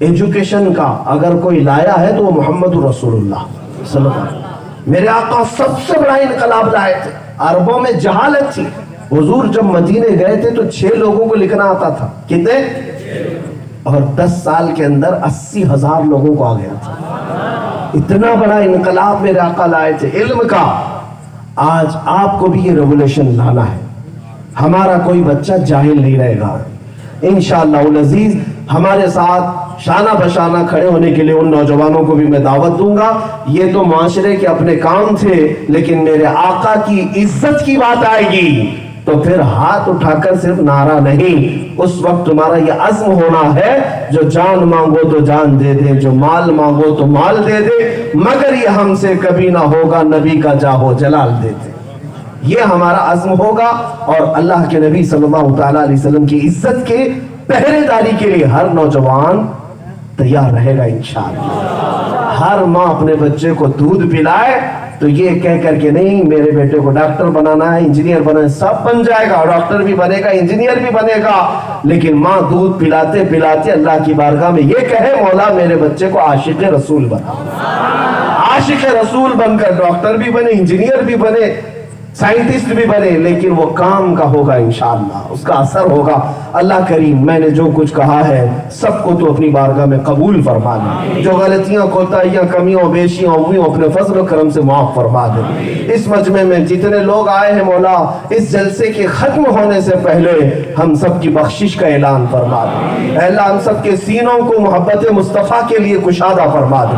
ایجوکیشن کا اگر کوئی لایا ہے تو وہ محمد رسول اللہ صلی اللہ علیہ وسلم. میرے آقا سب سے بڑا انقلاب لائے تھے. عربوں میں جہالت تھی. حضور جب مدینے گئے تھے تو 6 لوگوں کو لکھنا آتا تھا. کتنے؟ اور 10 سال کے اندر 80,000 لوگوں کو آ گیا تھا. اتنا بڑا انقلاب میرے آقا لائے تھے علم کا. آج آپ کو بھی یہ ریولیوشن لانا ہے. ہمارا کوئی بچہ جاہل نہیں رہے گا انشاءاللہ العزیز. ہمارے ساتھ شانہ بشانہ کھڑے ہونے کے لیے ان نوجوانوں کو بھی میں دعوت دوں گا. یہ تو معاشرے کے اپنے کام تھے, لیکن میرے آقا کی عزت کی بات آئے گی تو پھر ہاتھ اٹھا کر صرف نعرہ نہیں, اس وقت تمہارا یہ عزم ہونا ہے جو جان مانگو تو جان دے دے, جو مال مانگو تو مال دے دے, مگر یہ ہم سے کبھی نہ ہوگا نبی کا جاہو جلال دے دے. یہ ہمارا عزم ہوگا اور اللہ کے نبی صلی اللہ تعالیٰ علیہ وسلم کی عزت کے پہرے داری کے لیے ہر نوجوان تیار رہے گا انشاءاللہ. ہر ماں اپنے بچے کو دودھ پلائے تو یہ کہہ کر کے نہیں میرے بیٹے کو ڈاکٹر بنانا ہے, انجینئر بنانا ہے. سب بن جائے گا, ڈاکٹر بھی بنے گا, انجینئر بھی بنے گا, لیکن ماں دودھ پلاتے پلاتے اللہ کی بارگاہ میں یہ کہے مولا میرے بچے کو عاشق رسول بنا. عاشق رسول بن کر ڈاکٹر بھی بنے, انجینئر بھی بنے, سائنٹسٹ بھی بنے, لیکن وہ کام کا ہوگا انشاءاللہ, اس کا اثر ہوگا. اللہ کریم میں نے جو کچھ کہا ہے سب کو تو اپنی بارگاہ میں قبول فرما دے. جو غلطیاں کوتاہیاں کمیوں بیشیاں ہوئی اپنے فضل و کرم سے معاف فرما دے. اس مجمع میں جتنے لوگ آئے ہیں مولا اس جلسے کے ختم ہونے سے پہلے ہم سب کی بخشش کا اعلان فرما دے. اے اللہ ہم سب کے سینوں کو محبت مصطفیٰ کے لیے کشادہ فرما دے.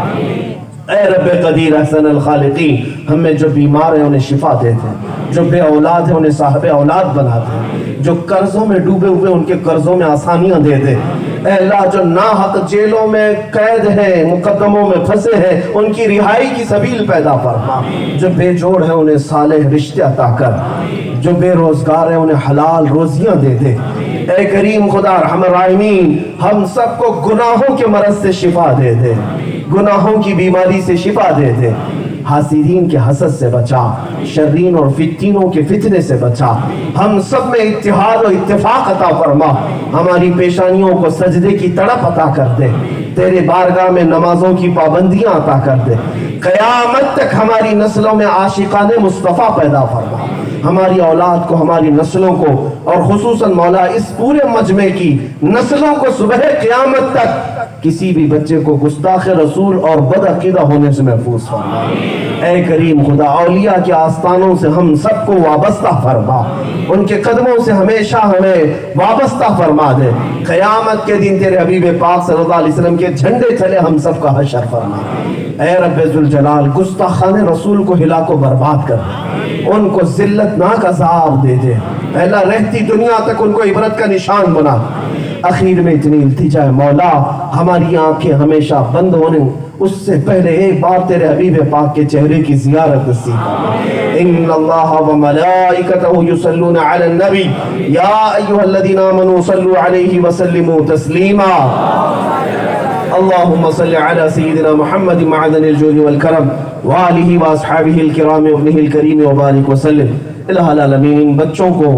اے رب قدیر احسن الخالقین, ہمیں جو بیمار ہیں انہیں شفا دے دے, جو بے اولاد ہیں انہیں صاحب اولاد بنا دے, جو قرضوں میں ڈوبے ہوئے ان کے قرضوں میں آسانیاں دے دے. اے اللہ جو ناحق جیلوں میں قید ہیں, مقدموں میں پھنسے ہیں, ان کی رہائی کی سبیل پیدا فرما. جو بے جوڑ ہیں انہیں صالح رشتے عطا کر, جو بے روزگار ہیں انہیں حلال روزیاں دے دے. اے کریم خدا ارحم الراحمین ہم سب کو گناہوں کے مرض سے شفا دے دے, گناہوں کی بیماری سے شفا دے دے. حاسدین کے حسد سے بچا, شرین اور فتنوں کے فتنے سے بچا. ہم سب میں اتحاد و اتفاق عطا فرما. ہماری پیشانیوں کو سجدے کی تڑپ عطا کر دے. تیرے بارگاہ میں نمازوں کی پابندیاں عطا کر دے. قیامت تک ہماری نسلوں میں عاشقان مصطفیٰ پیدا فرما. ہماری اولاد کو, ہماری نسلوں کو, اور خصوصاً مولا اس پورے مجمع کی نسلوں کو صبح قیامت تک کسی بھی بچے کو گستاخ رسول اور بد عقیدہ ہونے سے محفوظ فرما. اے کریم خدا اولیاء کے آستانوں سے ہم سب کو وابستہ فرما, ان کے قدموں سے ہمیشہ ہمیں وابستہ فرما دے. قیامت کے دن تیرے حبیب پاک صلی اللہ علیہ وسلم کے جھنڈے تلے ہم سب کا حشر فرما. اے رب ذوالجلال گستاخان رسول کو ہلاک و برباد کر دے, ان کو ذلت ناک عذاب دے دے. اے اللہ رہتی دنیا تک ان کو عبرت کا نشان بنا. اخیر میں اتنی التجا ہے مولا ہماری آنکھیں ہمیشہ بند ہونے اس سے پہلے ایک بار تیرے حبیب پاک کے چہرے کی زیارت نصیب فرما. ان اللہ و ملائکتہ یصلون علی النبی یا ایھا الذین آمنوا صلوا علیہ وسلموا تسلیما. اللهم صل على سيدنا محمد معدن الجود والكرم وآلہ واصحابہ الکرام وابنہ الکریم وبارک وسلم. الہ العالمین بچوں کو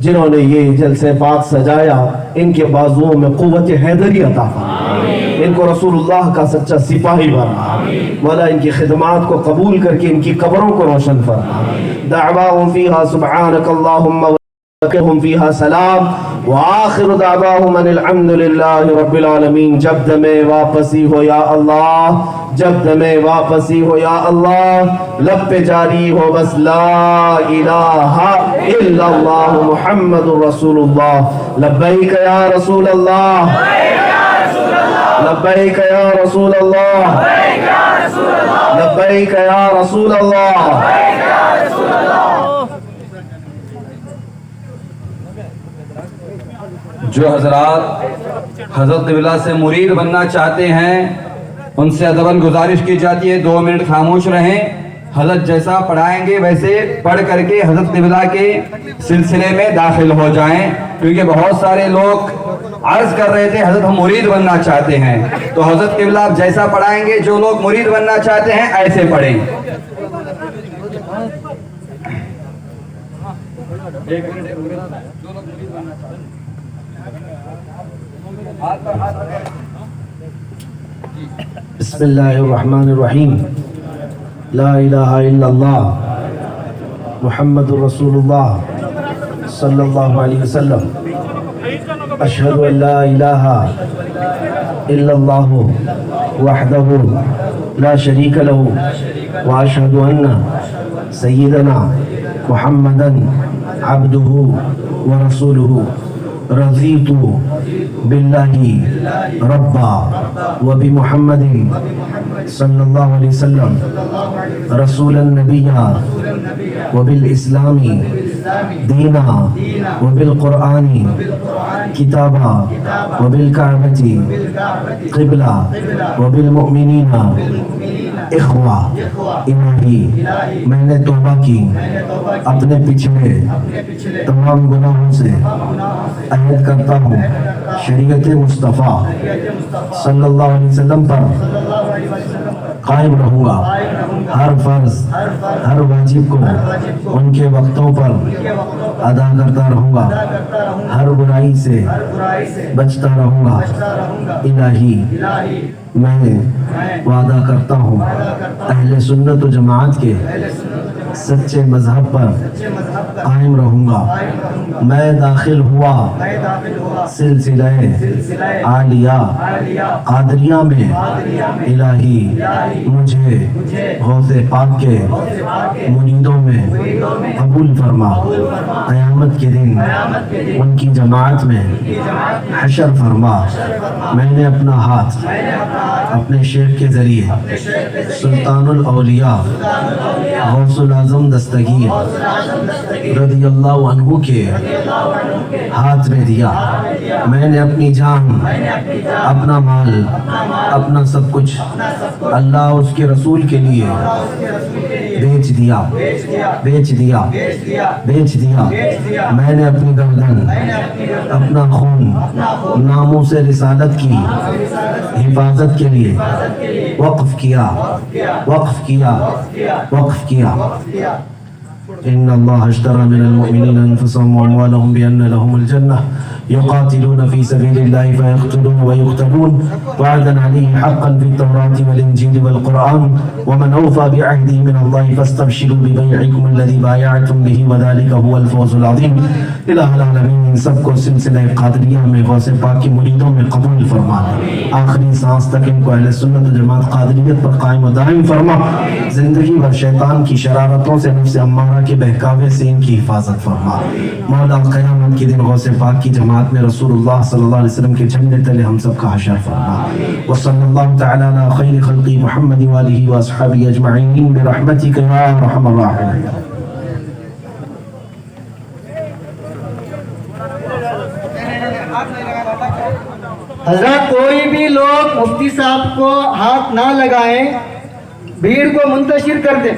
جنہوں نے یہ جلسہ پاک سجایا ان کے بازوؤں میں قوت حیدری عطا فرما, ان کو رسول اللہ کا سچا سپاہی بنا. مولا ان کی خدمات کو قبول کر کے ان کی قبروں کو روشن فرما. دعواہم فیہا سبحانک اللہم وَلَكَهُمْ فِيهَا سلام وآخر دعواہم ان الحمد للہ رب العالمین. جب دمیں واپسی ہو یا اللہ, جب دمیں واپسی ہو یا اللہ, لب پہ جاری ہو بس لا الہ الا اللہ محمد رسول اللہ. لبیک یا رسول اللہ, لبیک یا رسول اللہ, لبیک یا رسول اللہ. جو حضرات حضرت قبلہ سے مرید بننا چاہتے ہیں ان سے ادباً گزارش کی جاتی ہے 2 منٹ خاموش رہیں. حضرت جیسا پڑھائیں گے ویسے پڑھ کر کے حضرت قبلہ کے سلسلے میں داخل ہو جائیں, کیونکہ بہت سارے لوگ عرض کر رہے تھے حضرت ہم مرید بننا چاہتے ہیں. تو حضرت قبلہ آپ جیسا پڑھائیں گے جو لوگ مرید بننا چاہتے ہیں ایسے پڑھیں. بسم اللہ الرحمن الرحیم. لا الہ الا اللہ محمد الرسول اللہ صلی اللہ علیہ وسلم. اشہد ان لا الہ الا اللہ وحدہ لا شریک لہ واشہد ان سیدنا محمدا عبدہ ورسولہ. رضیت باللہ ربا وبمحمد صلی اللہ علیہ وسلم رسول النبی وبالاسلام دینا وبالقرآن کتابا وبالکعبۃ قبلہ وبالمؤمنین اخوہ. الہی میں نے توبہ کی اپنے پچھلے تمام گناہوں سے. عہد کرتا ہوں شریعت مصطفیٰ صلی اللہ علیہ وسلم پر قائم رہوں گا. ہر فرض ہر واجب کو ان کے وقتوں پر ادا کرتا رہوں گا. ہر برائی سے بچتا رہوں گا. الہی میں وعدہ کرتا ہوں اہل سنت و جماعت کے سچے مذہب پر قائم رہوں گا. میں داخل ہوا سلسلہ عالیہ قادریہ میں. الہی مجھے غوث پاک کے مریدوں میں قبول فرما. قیامت کے دن ان کی جماعت میں حشر فرما. میں نے اپنا ہاتھ اپنے شیخ کے ذریعے سلطان الاولیاء غوث الاعظم دستگیر رضی اللہ عنہ کے ہاتھ میں دیا. میں نے اپنی جان اپنا مال اپنا سب کچھ اللہ اس کے رسول کے لیے بیچ دیا بیچ دیا بیچ دیا. میں نے اپنی گردن اپنا خون ناموس رسالت کی حفاظت کے لیے وقف کیا وقف کیا وقف کیا. ان اللہ اشترى من المؤمنین انفسهم واموالهم بان لهم الجنہ يقاتلون في سبيل الله فيقتلون ويقتلون وعدا عليه حقا في التوراة والإنجيل والقرآن ومن أوفى بعهده من الله فاستبشروا ببيعكم الذي بايعتم به وذلك هو الفوز العظيم. الہ العالمین ان سب کو سلسلہ قادریہ میں غوث پاک کی مریدوں میں قبول فرما. آخری سانس تک ان کو اہل سنت و جماعت قادریت پر قائم و دائم فرما. زندگی بھر شیطان کی شرارتوں سے نفس امارہ کے بہکاوے سے ان کی حفاظت فرما. مولا قیامت کے دن غوث پاک کی جماعت میں رسول اللہ صلی اللہ علیہ وسلم کے جھنڈے تلے ہم سب کا حشر فرما. وصلی اللہ تعالی علی خیر خلقی محمد وآلہ واصحابہ اجمعین برحمتک یا ارحم الراحمین. حضرات کوئی بھی لوگ مفتی صاحب کو ہاتھ نہ لگائیں، بھیڑ کو منتشر کر دیں.